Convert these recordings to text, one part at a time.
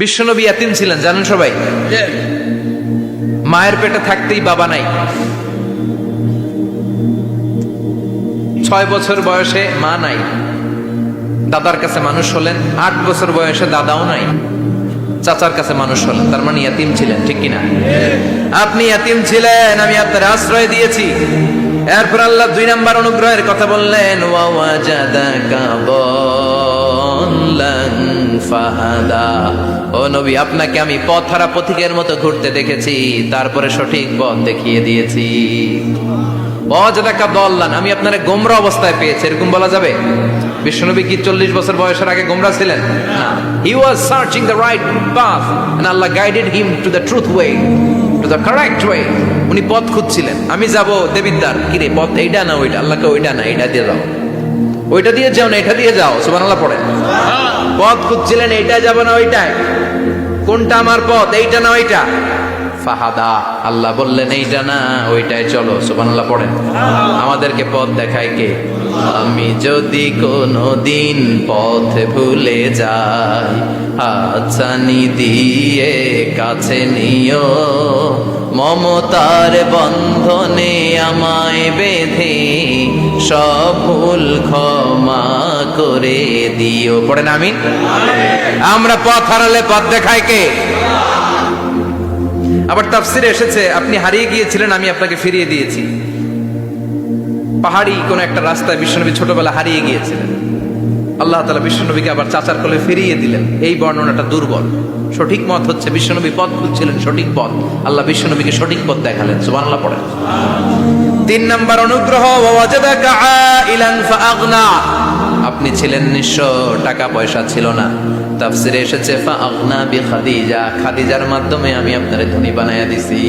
বিশ্বনবী ইয়াতিম ছিলেন জানেন সবাই। মায়ের পেটে থাকতেই বাবা নাই, 6 বছর বয়সে মা নাই, দাদার কাছে মানুষ হলেন, 8 বছর বয়সে দাদাও নাই, চাচার কাছে মানুষ হলেন, তার মানে ইয়াতিম ছিলেন, ঠিক কিনা? আপনি ইয়াতিম ছিলেন, আমি আপনার আশ্রয় দিয়েছি। এরপর আল্লাহ 2 নাম্বার অনুগ্রহের কথা বললেন, ওয়া ওয়াজাদাকা দাল্লান ফাহাদা। ও নবী, আপনাকে আমি পথহারা পথিকের মতো ঘুরতে দেখেছি, তারপরে সঠিক পথ দেখিয়ে দিয়েছি। ওয়াজাদাকা দাল্লান, আমি আপনারে গোমরা অবস্থায় পেয়েছি, এরকম বলা যাবে? বিশ্বনবী কি 40 বছর বয়সের আগে গোমরা ছিলেন? না, he was searching the right path and Allah guided him to the truth way, to the correct way. উনি পথ খুঁজছিলেন। আমি যাব দেবিদ্বার, কিরে পথ এইটা না ওইটা? আল্লাহকে ওইটা না এইটা দিয়ে যাও, ওইটা দিয়ে যাও না এটা দিয়ে যাও, সুবহানাল্লাহ পড়েন। পথ খুঁজছিলেন, এইটা যাব না ওইটাই, কোনটা আমার পথ, এইটা না ওইটা? ফাহাদা, আল্লাহ বললেন এইটা না ওইটাই চলো, সুবহানাল্লাহ পড়েন। আমাদেরকে পথ দেখায় কে? আমি যদি কোনো দিন পথ ভুলে যাই, হাতছানি দিয়ে কাছে নিও, মমতার বন্ধনে আমায় বেঁধে সব ভুল ক্ষমা করে দিও, পড়েন আমিন। আমরা পথ হারালে পথ দেখায় কে? আবার তাফসিরে এসেছে, আপনি হারিয়ে গিয়েছিলেন, আমি আপনাকে ফিরিয়ে দিয়েছি। পাহাড়ি কোন একটা রাস্তায় বিশ্বনবী ছোটবেলা হারিয়ে গিয়েছিলেন, আল্লাহ তাআলা বিশ্বনবীকে আবার চাচার কোলে ফিরিয়ে দিলেন। এই বর্ণনাটা দুর্বল। সঠিক মত হচ্ছে বিশ্বনবী পথ খুঁজছিলেন, সঠিক পথ, আল্লাহ বিশ্বনবীকে সঠিক পথ দেখালেন, সুবহানাল্লাহ পড়েন। 3 নাম্বার অনুগ্রহ, ওয়াজাদাকা আইলান ফাআগনা, আপনি ছিলেন নিঃস্ব, টাকা পয়সা ছিল না। তাফসিরে এসেছে ফাআগনা বিখাদিজা, খাদিজার মাধ্যমে আমি আপনারে ধনী বানায়া দিছি।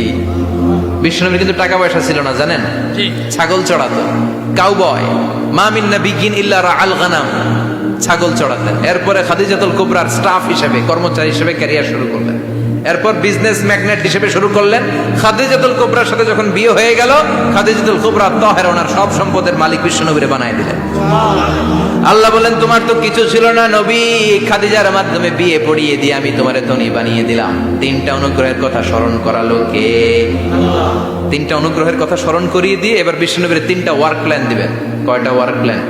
বিশ্বনবীর কিন্তু টাকা পয়সা ছিল না, জানেন? ছাগল চড়াতো, কাউবয়। মা মিন নাবিয়্যিন ইল্লা রাআল গানাম, ছাগল চড়াতেন। এরপরে খাদিজাতুল কুবরার স্টাফ হিসেবে, কর্মচারী হিসেবে ক্যারিয়ার শুরু করলেন। এরপর বিজনেস ম্যাগনেট হিসেবে শুরু করলেন। খাদিজাতুল কুবরার সাথে যখন বিয়ে হয়ে গেল, খাদিজাতুল কুবরা তাহেরা, ওনার সব সম্পদের মালিক বিশ্বনবীরে বানায় দিলেন। আল্লাহ বলেন, তোমার তো কিছু ছিল না নবী, খাদিজার মাধ্যমে বিয়ে পড়িয়ে দিয়ে আমি তোমারে ধনী বানিয়ে দিলাম। 3টা অনুগ্রহের কথা স্মরণ করালো কে? 3টা অনুগ্রহের কথা স্মরণ করিয়ে দিয়ে এবার বিশ্বনবীর 3টা ওয়ার্ক প্ল্যান দিবেন। কয়টা ওয়ার্ক প্ল্যান?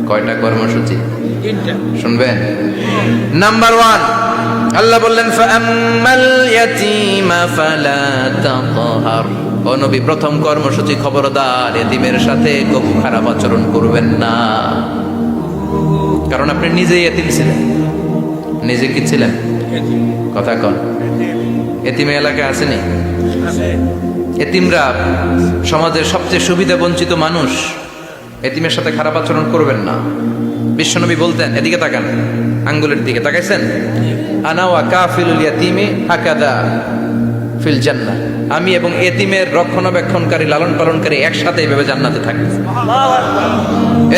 কয়টা কর্মসূচি? 3টা। শুনবেন? নাম্বার 1, আল্লাহ বললেন, ফাআম্মাল ইয়াতীমা ফালা তাকহার। ও নবী, প্রথম কর্মসূচি, খবরদার এতিমের সাথে খুব খারাপ আচরণ করবেন না। কারণ আপনি নিজেই এতিম ছিলেন। নিজে কি ছিলেন? কথা কন। এতিমে এলাকায় আসেনি? এতিমরা সমাজের সবচেয়ে সুবিধা বঞ্চিত মানুষ। এতিমের সাথে খারাপ আচরণ করবেন না। বিশ্বনবী বলতেন, এদিকে তাকান, আঙ্গুলের দিকে তাকাইছেন, আনা ওয়া কাফিলুল ইয়াতীমি হাকাদা ফিল জান্নাহ, আমি এবং এতিমের রক্ষণাবেক্ষণকারী, লালন পালনকারী একসাথে এইভাবে জান্নাতে থাকবে।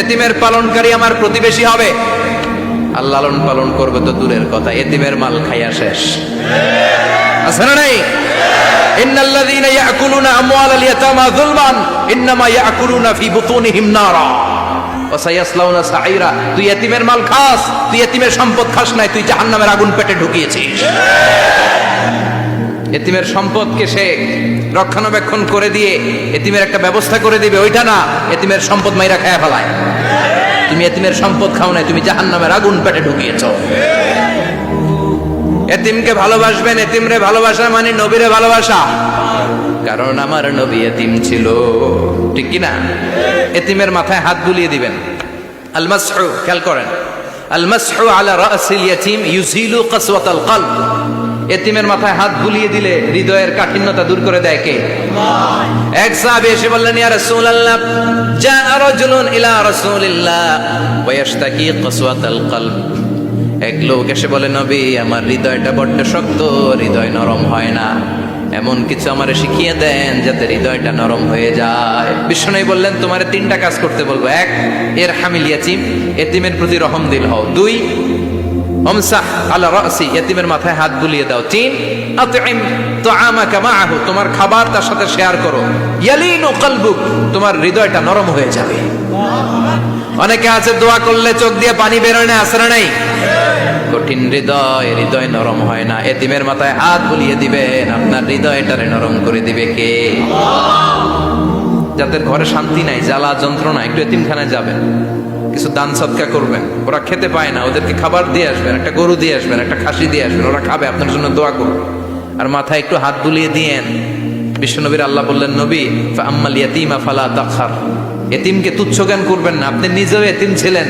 এতিমের পালনকারী আমার প্রতিবেশী হবে, আর লালন পালন করবে তো দূরের কথা, এতিমের মাল খাইয়া শেষ। আছে না নাই? ইন্নাল্লাযীনা ইয়াকুলুনা আমওয়ালাল ইয়াতামা যুলমান ইন্নামা ইয়াকুলুনা ফি বুতুনিহিম নারা ওয়া সায়াসলাউনা সাঈরা। তুই এতিমের মাল খাস, তুই এতিমের সম্পদ খাস নাই, তুই জাহান্নামের আগুন পেটে ঢুকিয়েছিস। এতিমের সম্পদকে সে রক্ষণাবেক্ষণ করে দিয়ে এতিমের একটা ব্যবস্থা করে দিবে, ওইটা না, এতিমের সম্পদ মাইরা খায়া ফেলায়। তুমি এতিমের সম্পদ খাও নাই, তুমি জাহান্নামের আগুন পেটে ঢুকিয়েছো। এতিমকে ভালোবাসবেন, এতিমরে ভালোবাসা মানে নবীরে ভালোবাসা। কারণ আমার নবী এতিম ছিল, ঠিক কি না? এতিমের মাথায় হাত বুলিয়ে দিবেন। আল মাসহু, খেয়াল করেন, আল মাসহু আলা রাসিল ইয়াতীম ইউজিলু কাসওয়াতাল কলব। এতিমের মাথায় হাত বুলিয়ে দিলে হৃদয়ের কাঠিন্যতা দূর করে দেয় কে? এক সাহাবী এসে বললেন, ইয়া রাসূলুল্লাহ, জাআ রাজুলুন ইলা রাসূলিল্লাহ ওয়া ইয়াশতাকি কাসওয়াতাল কলব। এক লোক এসে বলে, নবী, আমার হৃদয়টা বড্ড শক্ত, হৃদয় নরম হয় না, এমন কিছু আমারে শিখিয়ে দেন যাতে হৃদয়টা নরম হয়ে যায়। বিশ্বনবী বললেন, তোমারে 3টা কাজ করতে বলবো। 1, ইরহামিল ইয়াতীম, এতিমের প্রতি রহমদিল হও। 2, আমসাহ আলা রাসি, এতিমের মাথায় হাত বুলিয়ে দাও। 3, আতইম তুআমাকা মাআহু, তোমার খাবার তার সাথে শেয়ার করো। ইয়ালিনু কলবুক, তোমার হৃদয়টা নরম হয়ে যাবে। অনেকে আছে দোয়া করলে চোখ দিয়ে পানি বের হয় না, আসে না নাই? কঠিন হৃদয়, হৃদয় নরম হয় না। এতিমের মাথায় হাত বুলিয়ে দিবেন, আপনার হৃদয়টারে নরম করে দিবে কে? যাদের ঘরে শান্তি নাই, জ্বালা যন্ত্রণা, একটু এতিমখানায় যাবেন, কিছু দান সদকা করবেন। ওরা খেতে পায় না, ওদেরকে খাবার দিয়ে আসবেন, একটা গরু দিয়ে আসবেন, একটা খাসি দিয়ে আসবেন, ওরা খাবে, আপনার জন্য দোয়া করবে। আর মাথায় একটু হাত বুলিয়ে দিয়েন। বিশ্বনবীর আল্লাহ বললেন, নবী ফাআম্মাল ইয়াতীমা ফালা তাকহার, এতিমকে তুচ্ছ জ্ঞান করবেন না। আপনি নিজেও এতিম ছিলেন,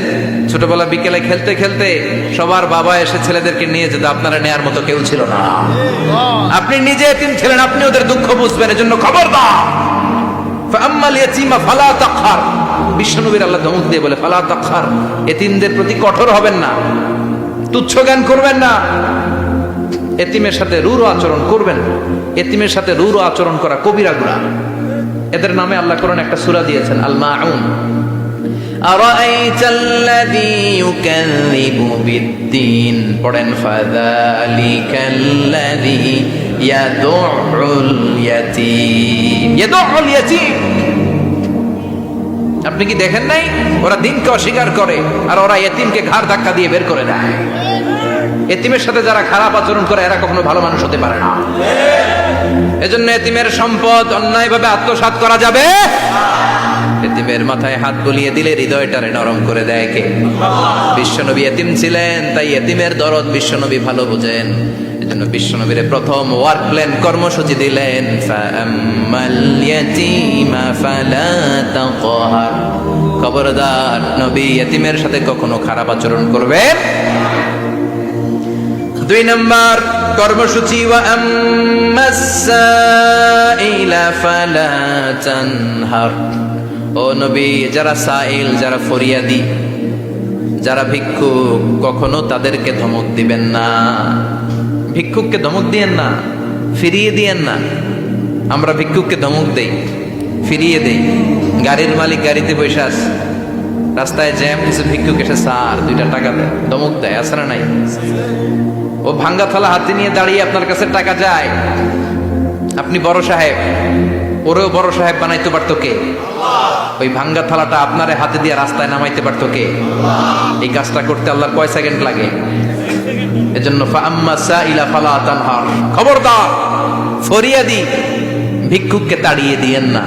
ছোটবেলা বিকেলে খেলতে খেলতে সবার বাবা এসে ছেলেদেরকে নিয়ে যেত, আপনারা নেয়ার মতো কেউ ছিল না। আপনি নিজে এতিম ছিলেন, আপনি ওদের দুঃখ বুঝবেন, এজন্য খবরদার ফাআম্মাল ইয়াতীমা ফালা তাকহার। বিশ্বনবীর আল্লাহ ধমক দিয়ে বলে, ফালা তাকহার, এতিমদের প্রতি কঠোর হবেন না, তুচ্ছ জ্ঞান করবেন না, এতিমের সাথে রূঢ় আচরণ করবেন। এতিমের সাথে রূঢ় আচরণ করা কবিরা গুনাহ। এদের নামে আল্লাহ কোরআনে একটা সূরা দিয়েছেন, আল মাউন। আরাআইতাল্লাযী ইউকাযযিবু বিদ্দীন, পড়েন, ফাযালিকাল্লাযী ইয়াদুউল ইয়াতীম। ইয়াদুউল ইয়াতীম, আপনি কি দেখেন নাই? ওরা দিনকে অস্বীকার করে, আর ওরা এতিমকে ঘাড় ধাক্কা দিয়ে বের করে দেয়। এতিমের সাথে যারা খারাপ আচরণ করে, এরা কখনো ভালো মানুষ হতে পারে না। এজন্য এতিমের সম্পদ অন্যায়ভাবে আত্মসাৎ করা যাবে। এতিমের মাথায় হাত বুলিয়ে দিলে হৃদয়টারে নরম করে দেয় কে? বিশ্বনবী এতিম ছিলেন, তাই এতিমের দরদ বিশ্বনবী ভালো বোঝেন। এজন্য বিশ্বনবীর প্রথম ওয়ার্ক প্ল্যান, কর্মসূচি দিলেন, ফাআম্মাল ইয়াতীমা ফালা তাকহার। খবরদার, নবী এতিমের সাথে কখনো খারাপ আচরণ করবেন। 2 নম্বর কর্মসূচি, ওয়া আম্মাস সাইলা ফালা তানহার। ও নবী, যারা সাইল, যারা ফরিয়াদি, যারা ভিক্ষুক, কখনো তাদেরকে ধমক দিবেন না। ভিক্ষুককে ধমক দিয়েন না, ফিরিয়ে দিয়েন না। আমরা ভিক্ষুককে ধমক দেই, ফিরিয়ে দেই। গাড়ির মালিক গাড়িতে বসে আছে, রাস্তায় জ্যাম, কিছু ভিক্ষুক এসে স্যার 2টা টাকা দেয়, ধমক দেয়, আছে না নাই? ও ভাঙ্গা থালা হাতে নিয়ে দাঁড়িয়ে আপনার কাছে টাকা যায়। আপনি বড় সাহেব, ওরেও বড় সাহেব বানাইতে পারতো কে? ওই ভাঙ্গা থালাটা আপনারে হাতে দিয়ে রাস্তায় নামাইতে পারতো কে? এই কাজটা করতে আল্লাহর কয় সেকেন্ড লাগে? এজন্য ফাআম্মা সাইলা ফালা তানহার, খবরদার, ফরিয়াদি ভিক্ষুককে তাড়িয়ে দিয়েন না।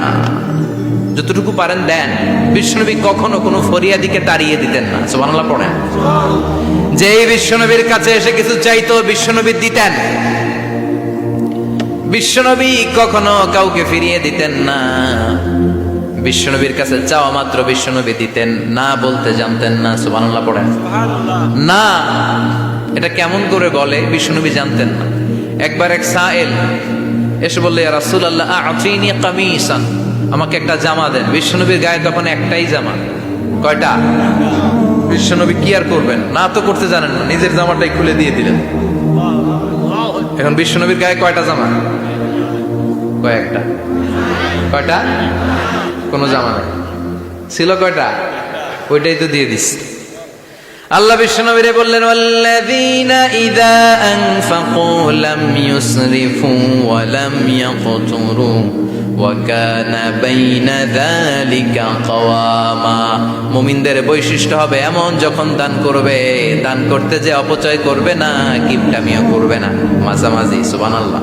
যতটুকু পারেন দেন। বিশ্বনবী কখনো কোনো ফরিয়াদিকে তাড়িয়ে দিতেন না। সুবহানাল্লাহ পড়েন। যেই বিশ্বনবীর কাছে এসে কিছু চাইতো, বিশ্বনবী দিতেন। বিশ্বনবী কখনো কাউকে ফিরিয়ে দিতেন না। বিশ্বনবীর কাছে চাওয়া মাত্র বিশ্বনবী দিতেন, না বলতে জানতেন না। সুবহানাল্লাহ পড়েন। না, এটা কেমন করে বলে বিশ্বনবী জানতেন না। একবার এক সাইল এসে বললে, ইয়া রাসূলুল্লাহ আ'তিনি কামিসান, আমাকে একটা জামা দেন। বিশ্বনবীর গায়ে তখন একটাই জামা। কয়টা? বিশ্বনবী কি আর করবেন, না তো করতে জানেন না, নিজের জামাটাই খুলে দিয়ে দিলেন। এখন বিশ্বনবীর গায়ে কয়টা জামা? কয়েকটা। কয়টা? কোনো জামা নাই। ছিল কয়টা? ওইটাই তো দিয়ে দিস। আল্লাহ বিশ্বনবীরে বললেন, ওয়াল্লাযীনা ইযা আনফাকু লাম ইউসরিফু ওয়া লাম ইয়াকতুরু ওয়া কানা বাইনা যালিকা কাওয়ামা। মুমিনদের বৈশিষ্ট্য হবে এমন, যখন দান করবে, দান করতে যে অপচয় করবে না, কিপটামিও করবে না, মাঝামাঝি। সুবহানাল্লাহ।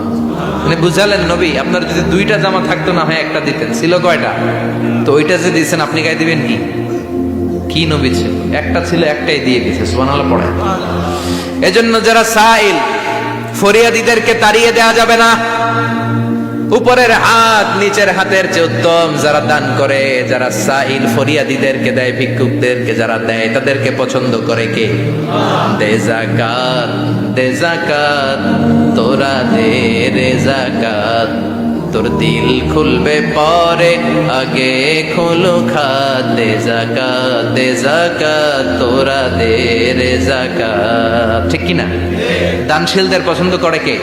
মানে বুঝালেন নবী, আপনার যদি 2টা জামা থাকতো না হয় একটা দিতেন। ছিল কয়টা? তো ওইটা যে দিয়েছেন আপনি গায়ে দিবেন কি? কি নবী ছিল? একটা ছিল, একটাই দিয়ে দিয়েছে। সুবহানাল্লাহ পড়ে। এজন্য যারা সাইল, ফরিয়াদিদেরকে তাড়িয়ে দেওয়া যাবে না। উপরের হাত নিচের হাতের চেয়ে উত্তম। যারা দান করে, যারা সাইল ফরিয়াদিদেরকে দেয়, ভিক্ষুকদেরকে যারা দেয়, তাদেরকে পছন্দ করে কে? দে যাকাত, দে যাকাত, তোরা দে রে যাকাত, তোর দিল খুলবে পরে, আগে খোলো খাত। দে যাকাত, দে যাকাত, তোরা দে রে যাকাত। ঠিক কি না? দানশীলদের পছন্দ করে কে?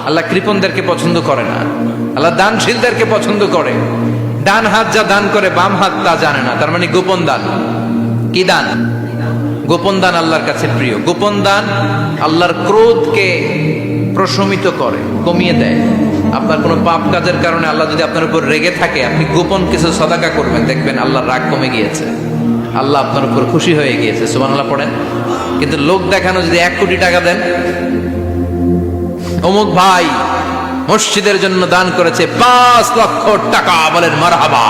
আল্লাহ কৃপণদেরকে পছন্দ করে না। আল্লাহ দানশীলদেরকে পছন্দ করে। ডান হাত যা দান করে, বাম হাত তা জানে না, তার মানে গোপন দান। কি দান? গোপন দান আল্লাহর কাছে প্রিয়। গোপন দান আল্লাহর ক্রোধকে প্রশমিত করে, কমিয়ে দেয়। আপনার কোনো পাপ কাজের কারণে আল্লাহ যদি আপনার উপর রেগে থাকে, আপনি গোপন কিছু সাদাকা করবেন, দেখবেন আল্লাহর রাগ কমে গিয়েছে, আল্লাহ আপনার উপর খুশি হয়ে গিয়েছে। সুবহানাল্লাহ পড়েন। কিন্তু লোক দেখানো যদি 1 কোটি টাকা দেন, অমুক ভাই মসজিদের জন্য দান করেছে 5 লক্ষ টাকা, বলেন মারহাবা।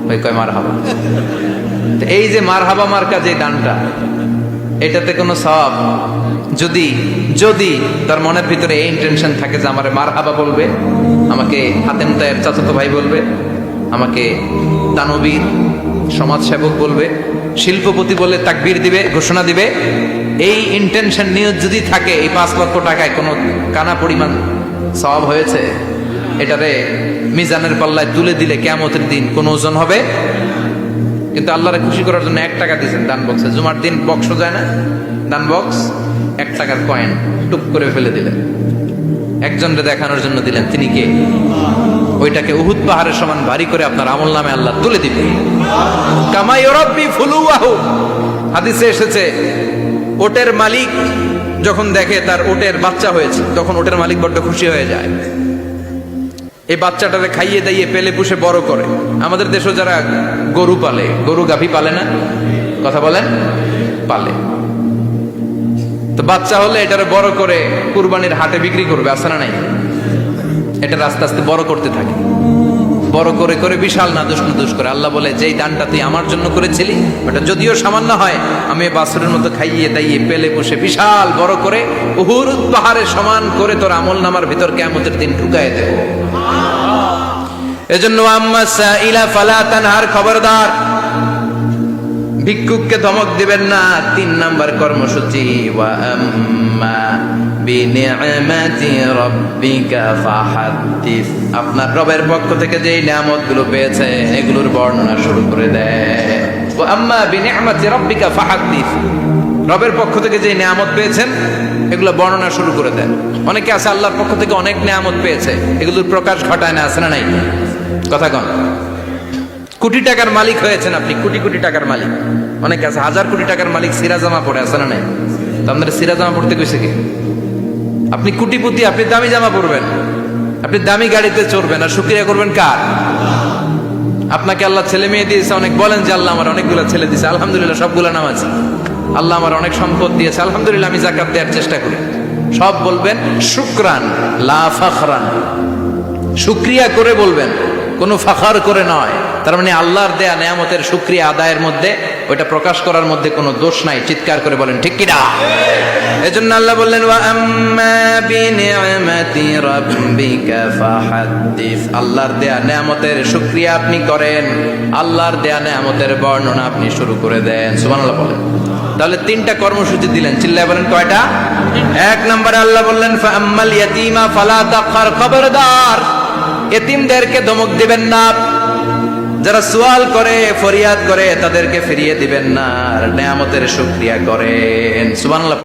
ওই কয় মারহাবা। এই যে মারহাবা মার্কা যে দানটা, এটাতে কোনো সওয়াব যদি যদি তার মনের ভিতরে এই ইন্টেনশন থাকে যে আমারে মারহাবা বলবে, আমাকে হাতেম তায়ের চাচাতো ভাই বলবে, আমাকে দানবীর সমাজসেবক বলবে, শিল্পপতি বলে তাকবীর দিবে, ঘোষণা দিবে, এই ইন্টেনশন নিয়ে যদি থাকে, এই 5 লক্ষ টাকায় কোনো কানা পরিমাণ সওয়াব হয়েছে, এটারে মিজানের পাল্লায় তুলে দিলে কিয়ামতের দিন কোন ওজন হবে? কিন্তু আল্লাহরে খুশি করার জন্য 1 টাকা দিয়েছেন দান বক্সে। জুমার দিন বক্স যায় না, দান বক্স, 1 টাকার কয়েন টুপ করে ফেলে দিলেন, একজনকে দেখানোর জন্য দিলেন। তিনি কে? ওইটাকে উহুদ পাহাড়ের সমান ভারী করে আপনার আমল নামে আল্লাহ তুলে দিবে। কামা ইউরাব্বি ফুলুয়াহু, হাদিসে এসেছে, ওটের মালিক যখন দেখে তার ওটের বাচ্চা হয়েছে, তখন ওটের মালিক বড্ড খুশি হয়ে যায়। এই বাচ্চাটারে খাইয়ে দাইয়ে পেলে পুষে বড় করে। আমাদের দেশে যারা গরু পালে, গরু গাভী পালে না, কথা বলেন, পালে, তো বাচ্চা হলে এটারে বড় করে কুরবানির হাটে বিক্রি করবে, আছে না নাই? এটা আস্তে আস্তে বড় করতে থাকে, বড় করে করে বিশাল নাদুস নাদুস করে। আল্লাহ বলে, যেই দানটা তুই আমার জন্য করেছিলি, ওটা যদিও সামান্য হয়, আমি বাছুরের মতো খাইয়ে দাইয়ে পেলে পুষে বিশাল বড় করে উহুদ পাহাড়ের সমান করে তোর আমল নামার ভিতর কিয়ামতের দিন ঢুকায় দেব। এজন্য আম্মা সাইলা ফালা তানহার, খবরদার ভিক্ষুককে ধমক দিবেন না। 3 নাম্বার কর্মসূচি, ওয়া আম্মা বিনিআমাতি রাব্বিকা ফাহাদ্দিস, আপনার রবের পক্ষ থেকে যেই নিয়ামতগুলো পেয়েছে এগুলোর বর্ণনা শুরু করে দেয়। ওয়া আম্মা বিনিআমাতি রাব্বিকা ফাহাদ্দিস, রবের পক্ষ থেকে যে নিয়ামত পেয়েছেন এগুলো বর্ণনা শুরু করে দেন। অনেকে আছে আল্লাহর পক্ষ থেকে অনেক নিয়ামত পেয়েছে, এগুলোর প্রকাশ ঘটায় না, আছে না নাই? কথা কন। কোটি টাকার মালিক হয়েছেন আপনি, কোটি কোটি টাকার মালিক। অনেকে আছে 1000 কোটি টাকার মালিক, সিরা জামা পরে, আছে না নাই? তো আপনারা সিরা জামা পড়তে কইছে কি? আপনি কোটিপতি, আপনি দামি জামা পরবেন, আপনি দামি গাড়িতে চড়বেন, আর শুকরিয়া করবেন কার? আপনাকে আল্লাহ ছেলে মেয়ে দিয়েছে অনেক, বলেন যে আল্লাহ আমার অনেকগুলো ছেলে দিয়েছে, আলহামদুলিল্লাহ, সবগুলো নামাজি। আল্লাহ আমার অনেক সম্পদ দিয়েছে, আলহামদুলিল্লাহ, আমি যাকাত দেওয়ার চেষ্টা করি। সব বলবেন শুকরান লা ফাখরান, শুকরিয়া করে বলবেন, কোনো ফাখার করে নয়। তার মানে আল্লাহর দেয়া নিয়ামতের শুকরিয়া আদায়ের মধ্যে, ওইটা প্রকাশ করার মধ্যে কোনো দোষ নাই। চিৎকার করে বলেন ঠিক কিনা? এজন্য আল্লাহ বললেন, ওয়া আম্মা বিনিআমাতি রাব্বিকা ফাহাদ্দিস, আল্লাহর দেয়া নিয়ামতের শুকরিয়া আপনি করেন, আল্লাহর দেয়া নিয়ামতের বর্ণনা আপনি শুরু করে দেন। সুবহানাল্লাহ বলেন। তাহলে 3টা কর্মসূচি দিলেন, চিল্লায় বলেন কয়টা? 1 নম্বরে আল্লাহ বললেন, ফা আম্মাল ইয়াতীমা ফালা তাকহার, খবরদার এতিমদেরকে ধমক দিবেন না, যারা সুয়াল করে ফরিয়াদ করে তাদেরকে ফিরিয়ে দিবেন না, আর নিয়ামতের শুকরিয়া করেন। সুবহানাল্লাহ।